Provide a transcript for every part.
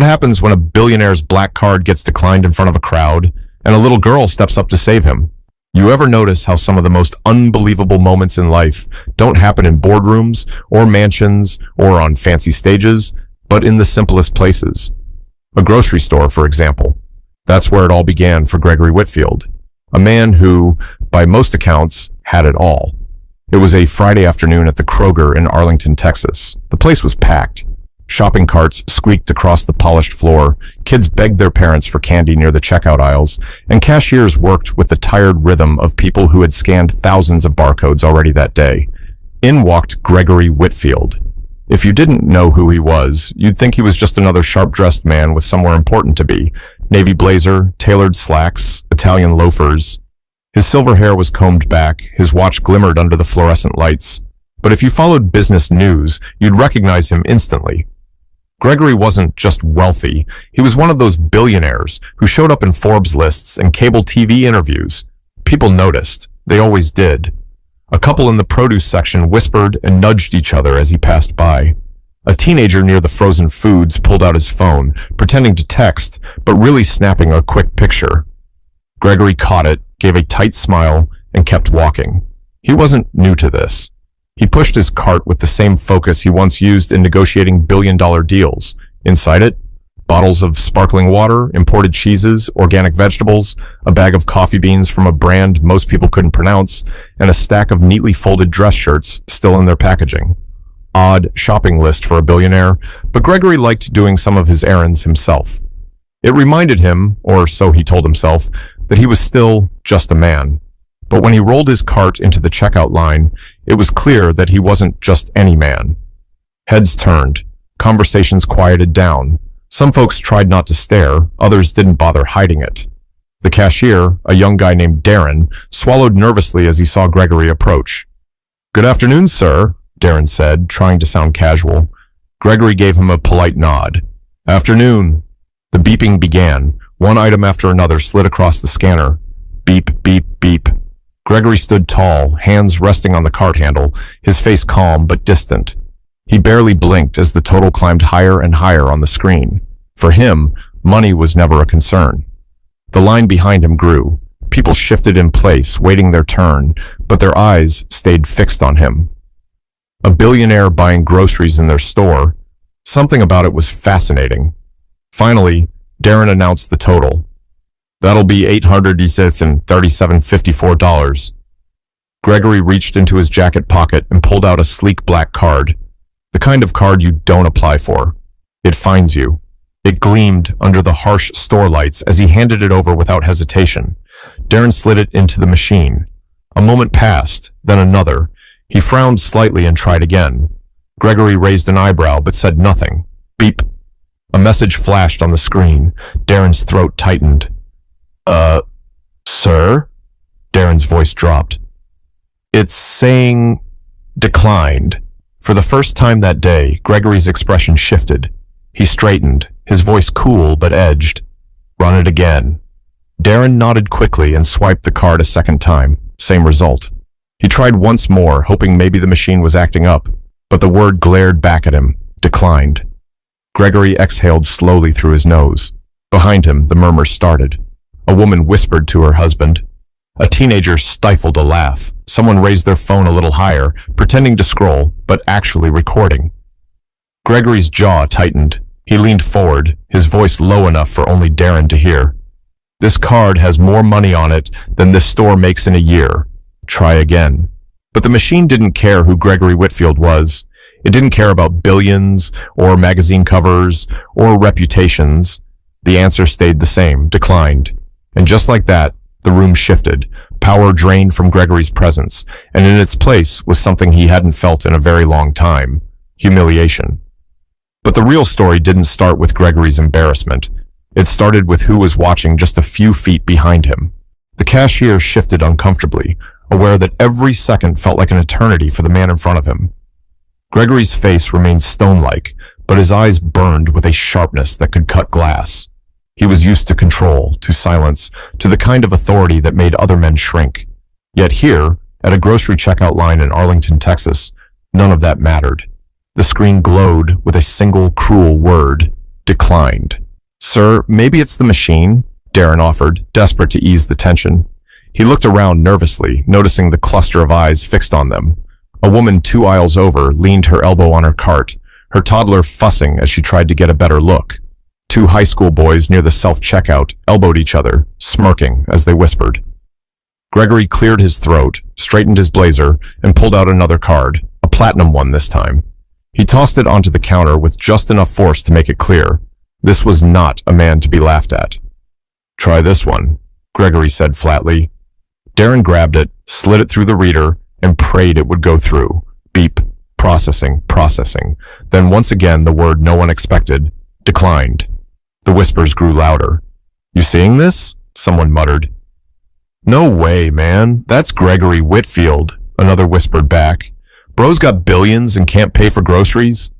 happens when a billionaire's black card gets declined in front of a crowd and a little girl steps up to save him? You ever notice how some of the most unbelievable moments in life don't happen in boardrooms or mansions or on fancy stages, but in the simplest places? A grocery store, for example. That's where it all began for Gregory Whitfield, a man who, by most accounts, had it all. It was a Friday afternoon at the Kroger in Arlington, Texas. The place was packed. Shopping carts squeaked across the polished floor, kids begged their parents for candy near the checkout aisles, and cashiers worked with the tired rhythm of people who had scanned thousands of barcodes already that day. In walked Gregory Whitfield. If you didn't know who he was, you'd think he was just another sharp-dressed man with somewhere important to be. Navy blazer, tailored slacks, Italian loafers. His silver hair was combed back, his watch glimmered under the fluorescent lights. But if you followed business news, you'd recognize him instantly. Gregory wasn't just wealthy, he was one of those billionaires who showed up in Forbes lists and cable TV interviews. People noticed. They always did. A couple in the produce section whispered and nudged each other as he passed by. A teenager near the frozen foods pulled out his phone, pretending to text, but really snapping a quick picture. Gregory caught it, gave a tight smile, and kept walking. He wasn't new to this. He pushed his cart with the same focus he once used in negotiating billion-dollar deals. Inside it, bottles of sparkling water, imported cheeses, organic vegetables, a bag of coffee beans from a brand most people couldn't pronounce, and a stack of neatly folded dress shirts still in their packaging. Odd shopping list for a billionaire, but Gregory liked doing some of his errands himself. It reminded him, or so he told himself, that he was still just a man. But when he rolled his cart into the checkout line, it was clear that he wasn't just any man. Heads turned. Conversations quieted down. Some folks tried not to stare, others didn't bother hiding it. The cashier, a young guy named Darren, swallowed nervously as he saw Gregory approach. "Good afternoon, sir," Darren said, trying to sound casual. Gregory gave him a polite nod. "Afternoon." The beeping began. One item after another slid across the scanner. Beep, beep, beep. Gregory stood tall, hands resting on the cart handle, his face calm but distant. He barely blinked as the total climbed higher and higher on the screen. For him, money was never a concern. The line behind him grew. People shifted in place, waiting their turn, but their eyes stayed fixed on him. A billionaire buying groceries in their store. Something about it was fascinating. Finally, Darren announced the total. "That'll be $837.54. Gregory reached into his jacket pocket and pulled out a sleek black card. The kind of card you don't apply for. It finds you. It gleamed under the harsh store lights as he handed it over without hesitation. Darren slid it into the machine. A moment passed, then another. He frowned slightly and tried again. Gregory raised an eyebrow but said nothing. Beep. A message flashed on the screen. Darren's throat tightened. Sir?" Darren's voice dropped. "It's saying declined." For the first time that day, Gregory's expression shifted. He straightened, his voice cool but edged. "Run it again." Darren nodded quickly and swiped the card a second time. Same result. He tried once more, hoping maybe the machine was acting up, but the word glared back at him. Declined. Gregory exhaled slowly through his nose. Behind him, the murmurs started. A woman whispered to her husband. A teenager stifled a laugh. Someone raised their phone a little higher, pretending to scroll, but actually recording. Gregory's jaw tightened. He leaned forward, his voice low enough for only Darren to hear. "This card has more money on it than this store makes in a year. Try again." But the machine didn't care who Gregory Whitfield was. It didn't care about billions, or magazine covers, or reputations. The answer stayed the same, declined. And just like that, the room shifted, power drained from Gregory's presence, and in its place was something he hadn't felt in a very long time: humiliation. But the real story didn't start with Gregory's embarrassment. It started with who was watching just a few feet behind him. The cashier shifted uncomfortably, aware that every second felt like an eternity for the man in front of him. Gregory's face remained stone-like, but his eyes burned with a sharpness that could cut glass. He was used to control, to silence, to the kind of authority that made other men shrink. Yet here, at a grocery checkout line in Arlington, Texas, none of that mattered. The screen glowed with a single cruel word: Declined. Sir, maybe it's the machine, Darren offered, desperate to ease the tension. He looked around nervously, noticing the cluster of eyes fixed on them. A woman 2 aisles over leaned her elbow on her cart, her toddler fussing as she tried to get a better look. 2 high school boys near the self-checkout elbowed each other, smirking as they whispered. Gregory cleared his throat, straightened his blazer, and pulled out another card, a platinum one this time. He tossed it onto the counter with just enough force to make it clear. This was not a man to be laughed at. Try this one, Gregory said flatly. Darren grabbed it, slid it through the reader, and prayed it would go through. Beep. Processing, processing. Then once again the word no one expected. Declined. The whispers grew louder. You seeing this? Someone muttered. No way, man. That's Gregory Whitfield, another whispered back. Bro's got billions and can't pay for groceries.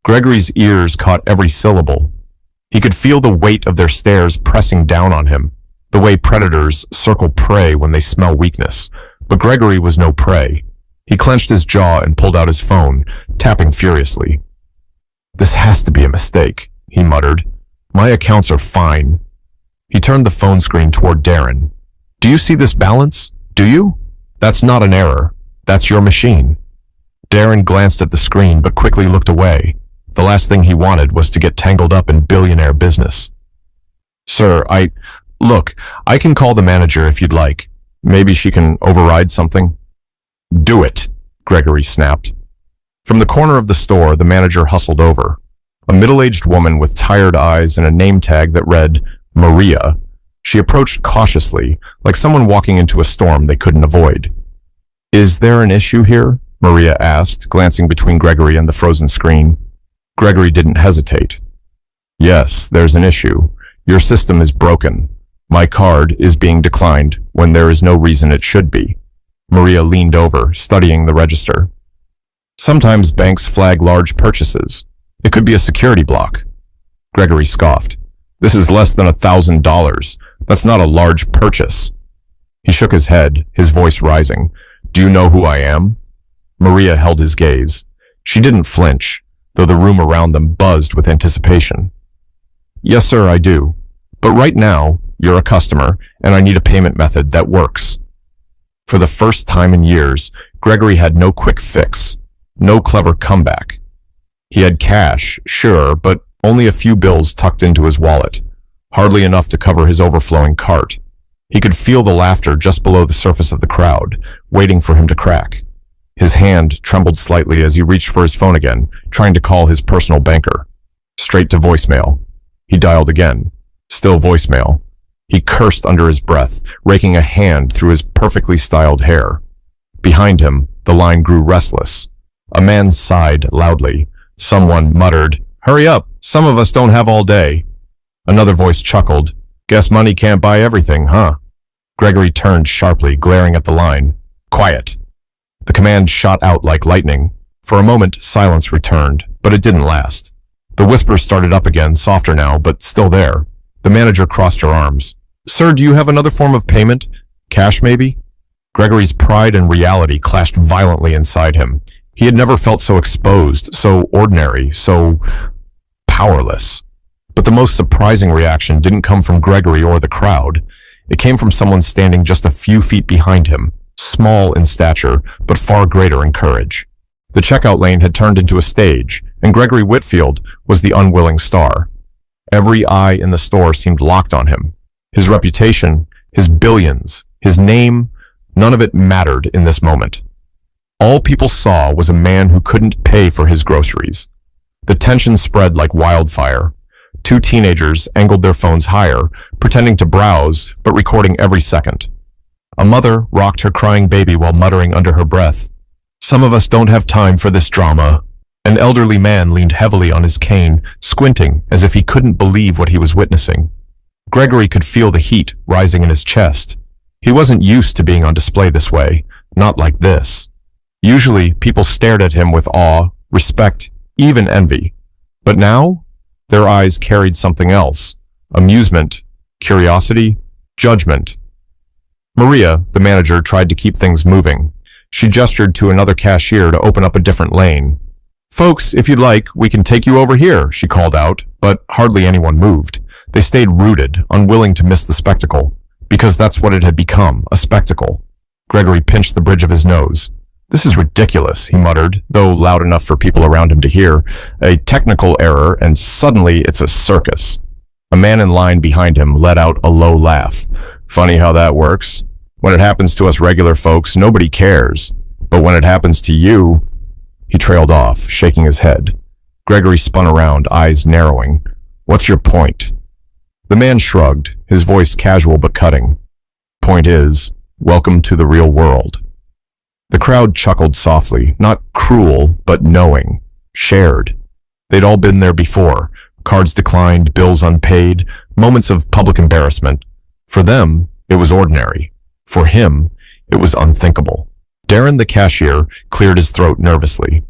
Gregory's ears caught every syllable. He could feel the weight of their stares pressing down on him, the way predators circle prey when they smell weakness. But Gregory was no prey. He clenched his jaw and pulled out his phone, tapping furiously. This has to be a mistake, he muttered. My accounts are fine. He turned the phone screen toward Darren. Do you see this balance? Do you? That's not an error. That's your machine. Darren glanced at the screen but quickly looked away. The last thing he wanted was to get tangled up in billionaire business. Sir, Look, I can call the manager if you'd like. Maybe she can override something. Do it, Gregory snapped. From the corner of the store, the manager hustled over. A middle-aged woman with tired eyes and a name tag that read, Maria. She approached cautiously, like someone walking into a storm they couldn't avoid. Is there an issue here? Maria asked, glancing between Gregory and the frozen screen. Gregory didn't hesitate. Yes, there's an issue. Your system is broken. My card is being declined when there is no reason it should be. Maria leaned over, studying the register. Sometimes banks flag large purchases. It could be a security block. Gregory scoffed. This is less than $1,000. That's not a large purchase. He shook his head, his voice rising. Do you know who I am? Maria held his gaze. She didn't flinch, though the room around them buzzed with anticipation. Yes, sir, I do. But right now, you're a customer, and I need a payment method that works. For the first time in years, Gregory had no quick fix, no clever comeback. He had cash, sure, but only a few bills tucked into his wallet, hardly enough to cover his overflowing cart. He could feel the laughter just below the surface of the crowd, waiting for him to crack. His hand trembled slightly as he reached for his phone again, trying to call his personal banker. Straight to voicemail. He dialed again. Still voicemail. He cursed under his breath, raking a hand through his perfectly styled hair. Behind him, the line grew restless. A man sighed loudly. Someone muttered, Hurry up, some of us don't have all day. Another voice chuckled, Guess money can't buy everything, huh? Gregory turned sharply, glaring at the line. Quiet. The command shot out like lightning. For a moment, silence returned, but it didn't last. The whisper started up again, softer now, but still there. The manager crossed her arms. Sir, do you have another form of payment? Cash, maybe? Gregory's pride and reality clashed violently inside him. He had never felt so exposed, so ordinary, so powerless. But the most surprising reaction didn't come from Gregory or the crowd. It came from someone standing just a few feet behind him, small in stature, but far greater in courage. The checkout lane had turned into a stage, and Gregory Whitfield was the unwilling star. Every eye in the store seemed locked on him. His reputation, his billions, his name, none of it mattered in this moment. All people saw was a man who couldn't pay for his groceries. The tension spread like wildfire. 2 teenagers angled their phones higher, pretending to browse, but recording every second. A mother rocked her crying baby while muttering under her breath, Some of us don't have time for this drama. An elderly man leaned heavily on his cane, squinting as if he couldn't believe what he was witnessing. Gregory could feel the heat rising in his chest. He wasn't used to being on display this way, not like this. Usually, people stared at him with awe, respect, even envy. But now, their eyes carried something else. Amusement, curiosity, judgment. Maria, the manager, tried to keep things moving. She gestured to another cashier to open up a different lane. Folks, if you'd like, we can take you over here, she called out, but hardly anyone moved. They stayed rooted, unwilling to miss the spectacle, because that's what it had become, a spectacle. Gregory pinched the bridge of his nose. This is ridiculous, he muttered, though loud enough for people around him to hear. A technical error, and suddenly it's a circus. A man in line behind him let out a low laugh. Funny how that works. When it happens to us regular folks, nobody cares. But when it happens to you... He trailed off, shaking his head. Gregory spun around, eyes narrowing. What's your point? The man shrugged, his voice casual but cutting. Point is, welcome to the real world. The crowd chuckled softly, not cruel, but knowing, shared. They'd all been there before. Cards declined, bills unpaid, moments of public embarrassment. For them, it was ordinary. For him, it was unthinkable. Darren, the cashier, cleared his throat nervously.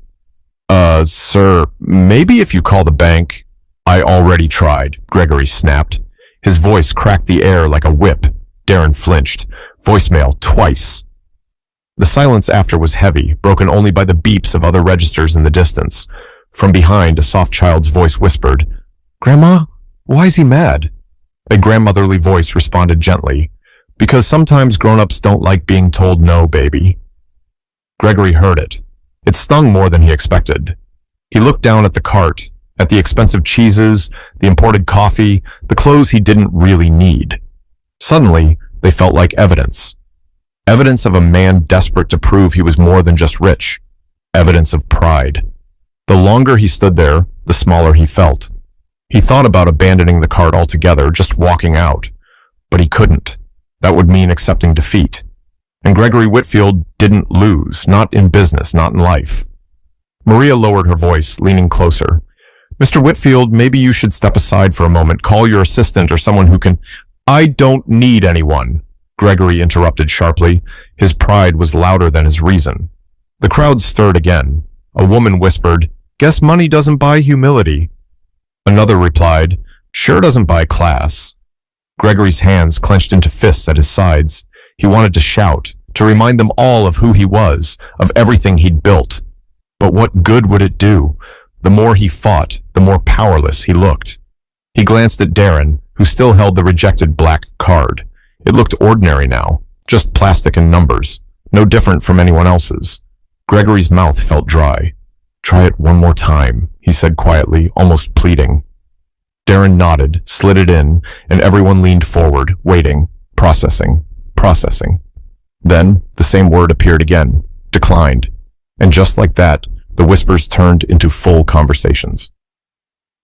Sir, maybe if you call the bank... I already tried, Gregory snapped. His voice cracked the air like a whip. Darren flinched. Voicemail twice. The silence after was heavy, broken only by the beeps of other registers in the distance. From behind, a soft child's voice whispered, Grandma, why is he mad? A grandmotherly voice responded gently, Because sometimes grown-ups don't like being told no, baby. Gregory heard it. It stung more than he expected. He looked down at the cart, at the expensive cheeses, the imported coffee, the clothes he didn't really need. Suddenly, they felt like evidence. Evidence of a man desperate to prove he was more than just rich. Evidence of pride. The longer he stood there, the smaller he felt. He thought about abandoning the cart altogether, just walking out. But he couldn't. That would mean accepting defeat. And Gregory Whitfield didn't lose, not in business, not in life. Maria lowered her voice, leaning closer. Mr. Whitfield, maybe you should step aside for a moment, call your assistant or someone who can... I don't need anyone, Gregory interrupted sharply. His pride was louder than his reason. The crowd stirred again. A woman whispered, Guess money doesn't buy humility. Another replied, Sure doesn't buy class. Gregory's hands clenched into fists at his sides. He wanted to shout, to remind them all of who he was, of everything he'd built. But what good would it do? The more he fought, the more powerless he looked. He glanced at Darren, who still held the rejected black card. It looked ordinary now, just plastic and numbers, no different from anyone else's. Gregory's mouth felt dry. Try it one more time, he said quietly, almost pleading. Darren nodded, slid it in, and everyone leaned forward, waiting, processing. Then, the same word appeared again, declined. And just like that, the whispers turned into full conversations.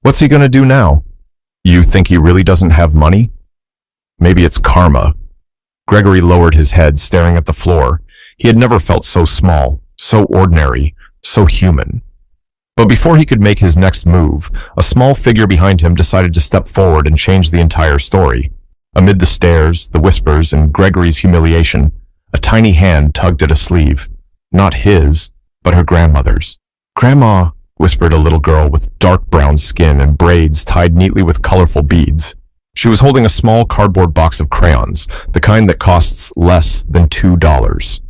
What's he gonna do now? You think he really doesn't have money? Maybe it's karma. Gregory lowered his head, staring at the floor. He had never felt so small, so ordinary, so human. But before he could make his next move, a small figure behind him decided to step forward and change the entire story. Amid the stares, the whispers, and Gregory's humiliation, a tiny hand tugged at a sleeve. Not his, but her grandmother's. Grandma, whispered a little girl with dark brown skin and braids tied neatly with colorful beads. She was holding a small cardboard box of crayons, the kind that costs less than $2.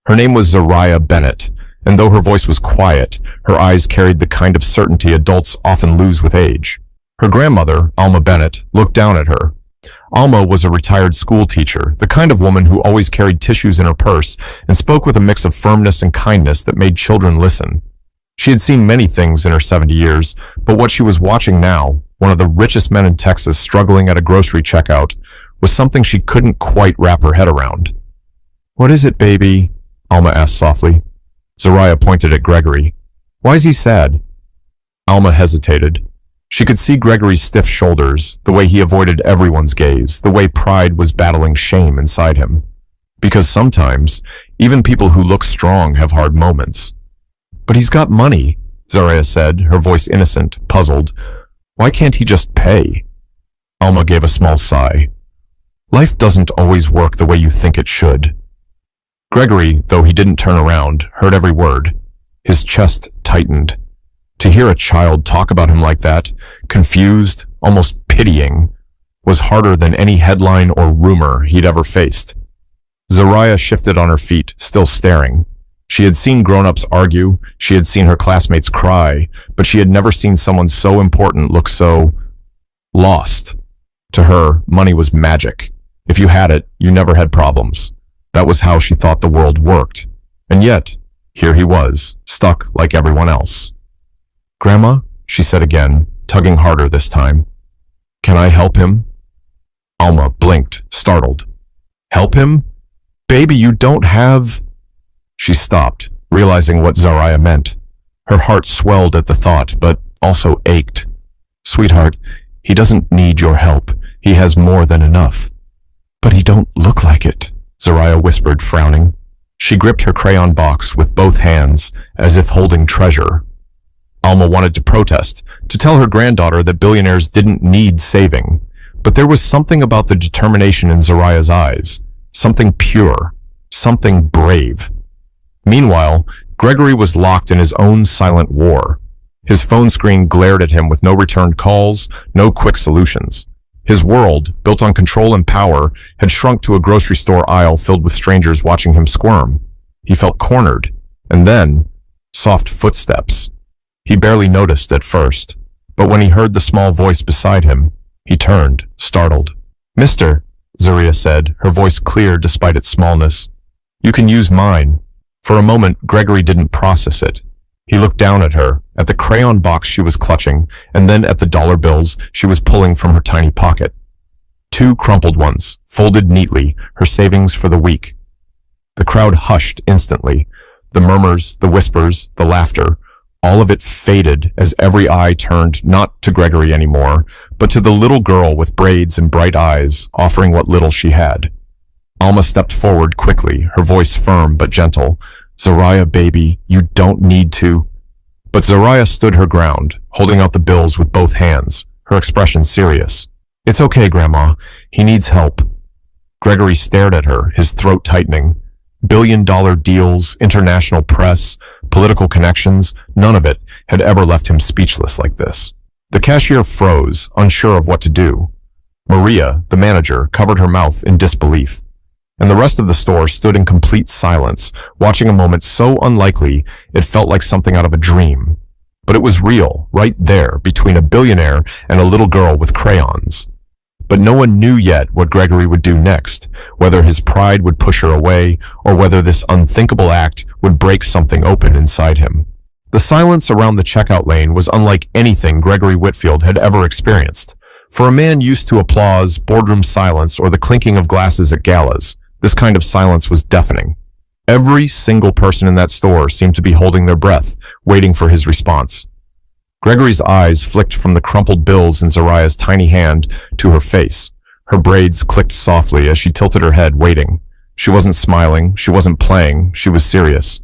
Her name was Zariah Bennett, and though her voice was quiet, her eyes carried the kind of certainty adults often lose with age. Her grandmother, Alma Bennett, looked down at her. Alma was a retired school teacher, the kind of woman who always carried tissues in her purse and spoke with a mix of firmness and kindness that made children listen. She had seen many things in her 70 years, but what she was watching now, one of the richest men in Texas struggling at a grocery checkout, was something she couldn't quite wrap her head around. What is it, baby? Alma asked softly. Zariah pointed at Gregory. Why is he sad? Alma hesitated. She could see Gregory's stiff shoulders, the way he avoided everyone's gaze, the way pride was battling shame inside him. Because sometimes, even people who look strong have hard moments. But he's got money, Zariah said, her voice innocent, puzzled. Why can't he just pay? Alma gave a small sigh. Life doesn't always work the way you think it should. Gregory, though he didn't turn around, heard every word. His chest tightened. To hear a child talk about him like that, confused, almost pitying, was harder than any headline or rumor he'd ever faced. Zariah shifted on her feet, still staring. She had seen grown-ups argue, she had seen her classmates cry, but she had never seen someone so important look so lost. To her, money was magic. If you had it, you never had problems. That was how she thought the world worked. And yet, here he was, stuck like everyone else. "Grandma," she said again, tugging harder this time. "Can I help him?" Alma blinked, startled. "Help him? Baby, you don't have—" She stopped, realizing what Zariah meant. Her heart swelled at the thought, but also ached. "Sweetheart, he doesn't need your help. He has more than enough." "But he don't look like it," Zariah whispered, frowning. She gripped her crayon box with both hands, as if holding treasure. Alma wanted to protest, to tell her granddaughter that billionaires didn't need saving. But there was something about the determination in Zariah's eyes, something pure, something brave. Meanwhile, Gregory was locked in his own silent war. His phone screen glared at him with no returned calls, no quick solutions. His world, built on control and power, had shrunk to a grocery store aisle filled with strangers watching him squirm. He felt cornered, and then, soft footsteps. He barely noticed at first, but when he heard the small voice beside him, he turned, startled. "Mister," Zariah said, her voice clear despite its smallness. "You can use mine." For a moment, Gregory didn't process it. He looked down at her, at the crayon box she was clutching, and then at the dollar bills she was pulling from her tiny pocket. 2 crumpled ones, folded neatly, her savings for the week. The crowd hushed instantly. The murmurs, the whispers, the laughter, all of it faded as every eye turned not to Gregory anymore, but to the little girl with braids and bright eyes, offering what little she had. Alma stepped forward quickly, her voice firm but gentle. "Zariah, baby, you don't need to." But Zariah stood her ground, holding out the bills with both hands, her expression serious. "It's okay, Grandma. He needs help." Gregory stared at her, his throat tightening. Billion-dollar deals, international press, political connections, none of it had ever left him speechless like this. The cashier froze, unsure of what to do. Maria, the manager, covered her mouth in disbelief. And the rest of the store stood in complete silence, watching a moment so unlikely it felt like something out of a dream. But it was real, right there, between a billionaire and a little girl with crayons. But no one knew yet what Gregory would do next, whether his pride would push her away, or whether this unthinkable act would break something open inside him. The silence around the checkout lane was unlike anything Gregory Whitfield had ever experienced. For a man used to applause, boardroom silence, or the clinking of glasses at galas, this kind of silence was deafening. Every single person in that store seemed to be holding their breath, waiting for his response. Gregory's eyes flicked from the crumpled bills in Zariah's tiny hand to her face. Her braids clicked softly as she tilted her head, waiting. She wasn't smiling, she wasn't playing, she was serious.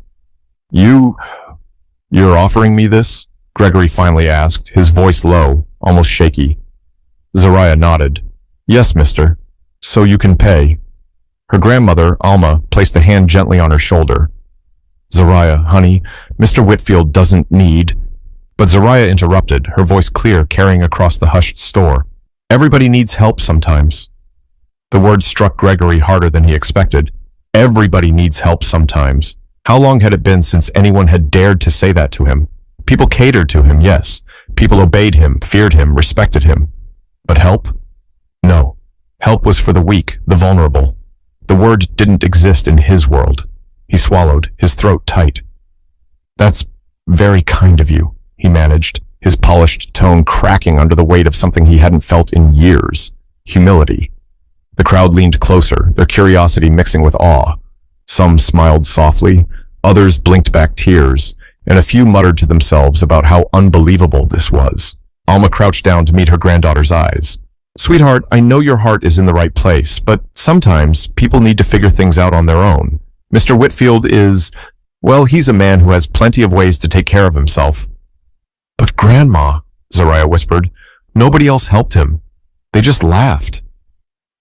You're offering me this?" Gregory finally asked, his voice low, almost shaky. Zariah nodded. "Yes, mister. So you can pay." Her grandmother, Alma, placed a hand gently on her shoulder. "Zariah, honey, Mr. Whitfield doesn't need—" But Zariah interrupted, her voice clear, carrying across the hushed store. "Everybody needs help sometimes." The word struck Gregory harder than he expected. Everybody needs help sometimes. How long had it been since anyone had dared to say that to him? People catered to him, yes. People obeyed him, feared him, respected him. But help? No. Help was for the weak, the vulnerable. The word didn't exist in his world. He swallowed, his throat tight. "That's very kind of you," he managed, his polished tone cracking under the weight of something he hadn't felt in years. Humility. The crowd leaned closer, their curiosity mixing with awe. Some smiled softly, others blinked back tears, and a few muttered to themselves about how unbelievable this was. Alma crouched down to meet her granddaughter's eyes. "Sweetheart, I know your heart is in the right place, but sometimes people need to figure things out on their own. Mr. Whitfield well, he's a man who has plenty of ways to take care of himself." "But Grandma," Zariah whispered, "nobody else helped him. They just laughed."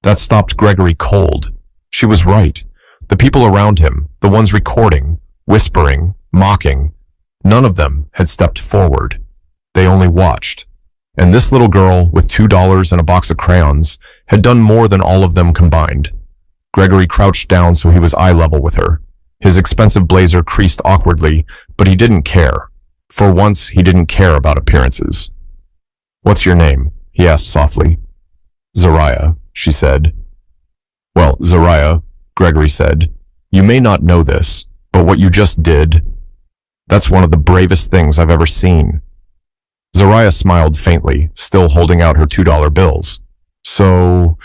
That stopped Gregory cold. She was right. The people around him, the ones recording, whispering, mocking, none of them had stepped forward. They only watched. And this little girl, with $2 and a box of crayons, had done more than all of them combined. Gregory crouched down so he was eye level with her. His expensive blazer creased awkwardly, but he didn't care. For once, he didn't care about appearances. "What's your name?" he asked softly. "Zariah," she said. "Well, Zariah," Gregory said, "you may not know this, but what you just did, that's one of the bravest things I've ever seen." Zariah smiled faintly, still holding out her $2 bills. "So,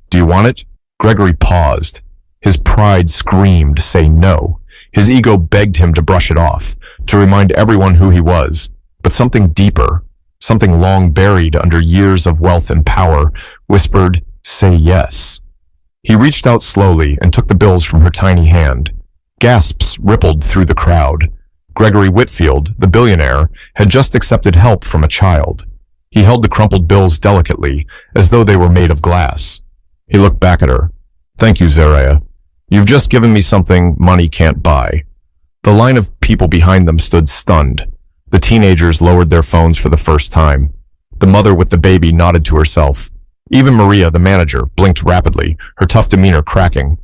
do you want it?" Gregory paused. His pride screamed, say no. His ego begged him to brush it off, to remind everyone who he was. But something deeper, something long buried under years of wealth and power, whispered, "Say yes." He reached out slowly and took the bills from her tiny hand. Gasps rippled through the crowd. Gregory Whitfield, the billionaire, had just accepted help from a child. He held the crumpled bills delicately, as though they were made of glass. He looked back at her. "Thank you, Zariah. You've just given me something money can't buy." The line of people behind them stood stunned. The teenagers lowered their phones for the first time. The mother with the baby nodded to herself. Even Maria, the manager, blinked rapidly, her tough demeanor cracking.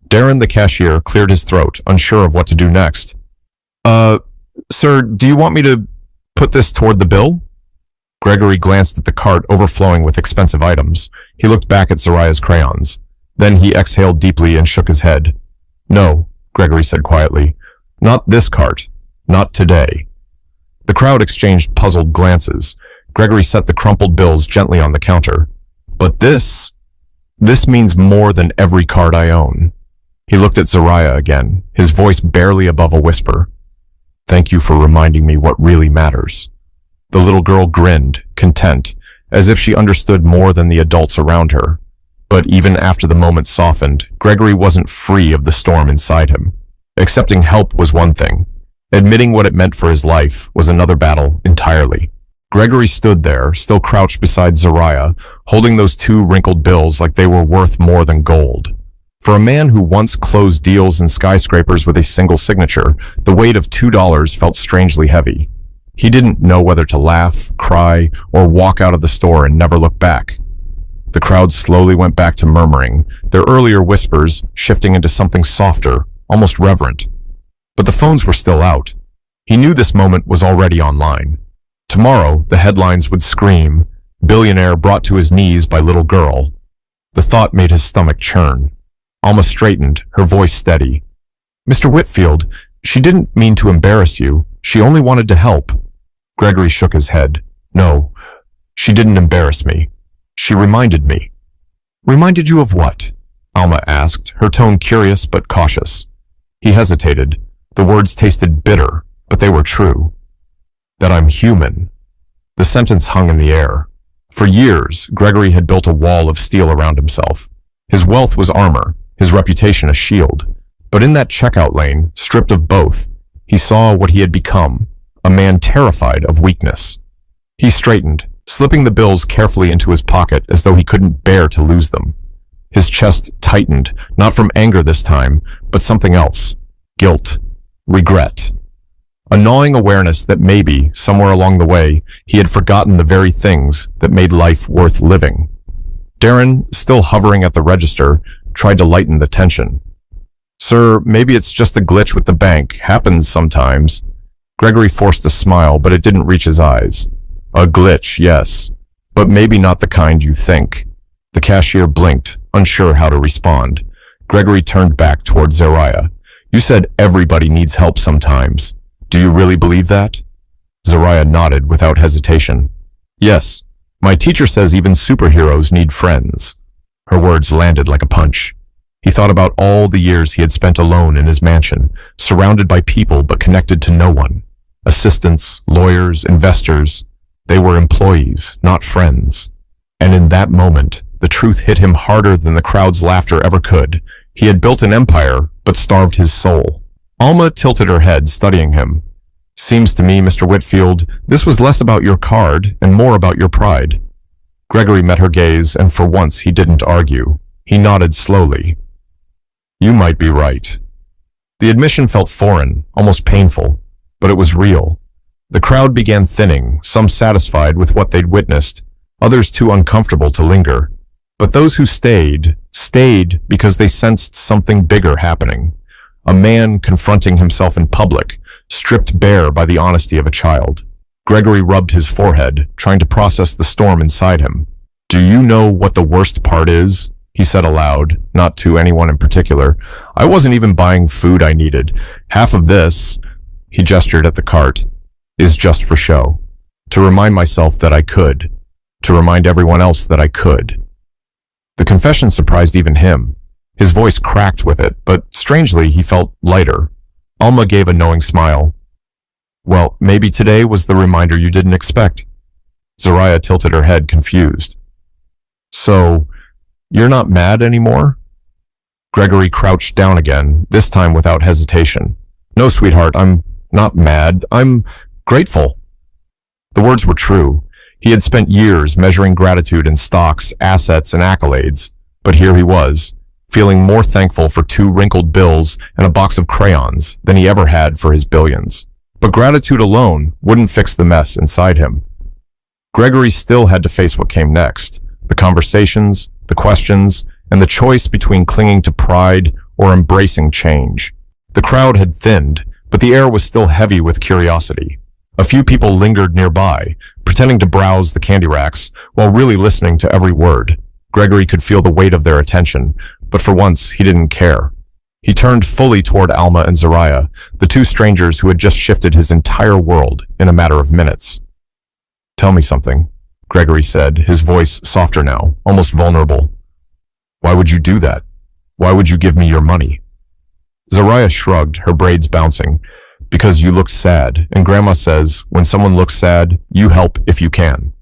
Darren, the cashier, cleared his throat, unsure of what to do next. Sir, do you want me to put this toward the bill?" Gregory glanced at the cart overflowing with expensive items. He looked back at Zariah's crayons. Then he exhaled deeply and shook his head. "No," Gregory said quietly. "Not this cart. Not today." The crowd exchanged puzzled glances. Gregory set the crumpled bills gently on the counter. "But this means more than every cart I own." He looked at Zariah again, his voice barely above a whisper. "Thank you for reminding me what really matters." The little girl grinned, content, as if she understood more than the adults around her. But even after the moment softened, Gregory wasn't free of the storm inside him. Accepting help was one thing. Admitting what it meant for his life was another battle entirely. Gregory stood there, still crouched beside Zariah, holding those two wrinkled bills like they were worth more than gold. For a man who once closed deals in skyscrapers with a single signature, the weight of $2 felt strangely heavy. He didn't know whether to laugh, cry, or walk out of the store and never look back. The crowd slowly went back to murmuring, their earlier whispers shifting into something softer, almost reverent. But the phones were still out. He knew this moment was already online. Tomorrow, the headlines would scream, "Billionaire brought to his knees by little girl." The thought made his stomach churn. Alma straightened, her voice steady. "Mr. Whitfield, she didn't mean to embarrass you. She only wanted to help." Gregory shook his head. "No, she didn't embarrass me. She reminded me." "Reminded you of what?" Alma asked, her tone curious but cautious. He hesitated. The words tasted bitter, but they were true. "That I'm human." The sentence hung in the air. For years, Gregory had built a wall of steel around himself. His wealth was armor, his reputation a shield. But in that checkout lane, stripped of both, he saw what he had become, a man terrified of weakness. He straightened, slipping the bills carefully into his pocket as though he couldn't bear to lose them. His chest tightened, not from anger this time, but something else. Guilt. Regret. A gnawing awareness that maybe, somewhere along the way, he had forgotten the very things that made life worth living. Darren, still hovering at the register, tried to lighten the tension. "Sir, maybe it's just a glitch with the bank. Happens sometimes." Gregory forced a smile, but it didn't reach his eyes. "A glitch, yes, but maybe not the kind you think." The cashier blinked, unsure how to respond. Gregory turned back toward Zariah. "You said everybody needs help sometimes. Do you really believe that?" Zariah nodded without hesitation. "Yes, my teacher says even superheroes need friends." Her words landed like a punch. He thought about all the years he had spent alone in his mansion, surrounded by people but connected to no one. Assistants, lawyers, investors. They were employees, not friends. And in that moment, the truth hit him harder than the crowd's laughter ever could. He had built an empire, but starved his soul. Alma tilted her head, studying him. "Seems to me, Mr. Whitfield, this was less about your card and more about your pride." Gregory met her gaze, and for once he didn't argue. He nodded slowly. "You might be right." The admission felt foreign, almost painful, but it was real. The crowd began thinning, some satisfied with what they'd witnessed, others too uncomfortable to linger. But those who stayed because they sensed something bigger happening. A man confronting himself in public, stripped bare by the honesty of a child. Gregory rubbed his forehead, trying to process the storm inside him. "Do you know what the worst part is?" he said aloud, not to anyone in particular. "I wasn't even buying food I needed. Half of this," he gestured at the cart, "is just for show. To remind myself that I could. To remind everyone else that I could." The confession surprised even him. His voice cracked with it, but strangely he felt lighter. Alma gave a knowing smile. "Well, maybe today was the reminder you didn't expect." Zariah tilted her head, confused. "So, you're not mad anymore?" Gregory crouched down again, this time without hesitation. "No, sweetheart, I'm not mad. I'm grateful." The words were true. He had spent years measuring gratitude in stocks, assets, and accolades, but here he was, feeling more thankful for 2 wrinkled bills and a box of crayons than he ever had for his billions. But gratitude alone wouldn't fix the mess inside him. Gregory still had to face what came next. The conversations, the questions, and the choice between clinging to pride or embracing change. The crowd had thinned, but the air was still heavy with curiosity. A few people lingered nearby, pretending to browse the candy racks, while really listening to every word. Gregory could feel the weight of their attention, but for once he didn't care. He turned fully toward Alma and Zariah, the 2 strangers who had just shifted his entire world in a matter of minutes. "Tell me something," Gregory said, his voice softer now, almost vulnerable. "Why would you do that? Why would you give me your money?" Zariah shrugged, her braids bouncing. "Because you look sad, and Grandma says, when someone looks sad, you help if you can."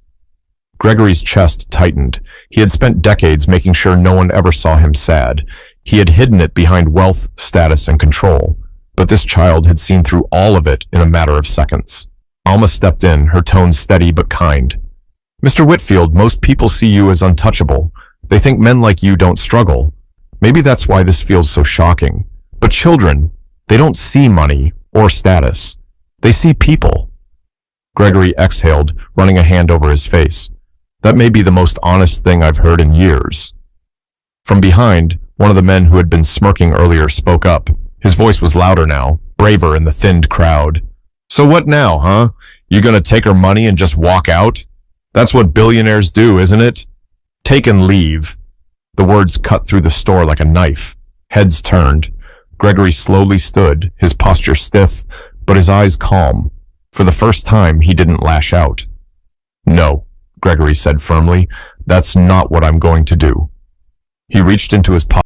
Gregory's chest tightened. He had spent decades making sure no one ever saw him sad. He had hidden it behind wealth, status, and control. But this child had seen through all of it in a matter of seconds. Alma stepped in, her tone steady but kind. "Mr. Whitfield, most people see you as untouchable. They think men like you don't struggle. Maybe that's why this feels so shocking. But children, they don't see money or status. They see people." Gregory exhaled, running a hand over his face. "That may be the most honest thing I've heard in years." From behind, one of the men who had been smirking earlier spoke up. His voice was louder now, braver in the thinned crowd. "So what now, huh? You gonna take her money and just walk out? That's what billionaires do, isn't it? Take and leave." The words cut through the store like a knife. Heads turned. Gregory slowly stood, his posture stiff, but his eyes calm. For the first time, he didn't lash out. "No," Gregory said firmly, "that's not what I'm going to do." He reached into his pocket.